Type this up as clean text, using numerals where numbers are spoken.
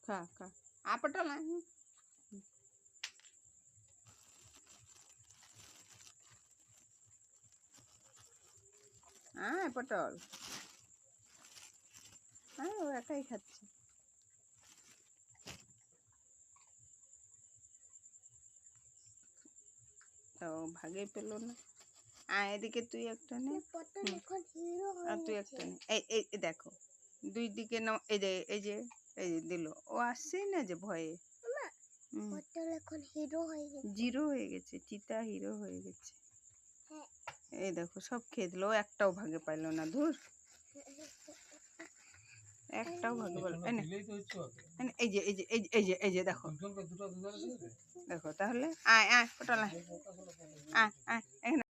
खा खा आ पटल आहे হ্যাঁ পটল হ্যাঁ ও একাই খাচ্ছে তো ভাগে পেলো না এদিকে তুই একটা নে আর তুই একটা নে এই দেখো দুই দিকে না এই যে দিল ও আসছেই না যে ভয়ে এখন হিরো হয়ে গেছে জিরো হয়ে গেছে চিতা হিরো হয়ে গেছে এই দেখো সব খেয়ে দিল একটাও ভাগে পাইলো না ধুর একটাও ভাগে পাইলো এই যে দেখো দেখো তাহলে আয় আয় পটল আয় আয় আয়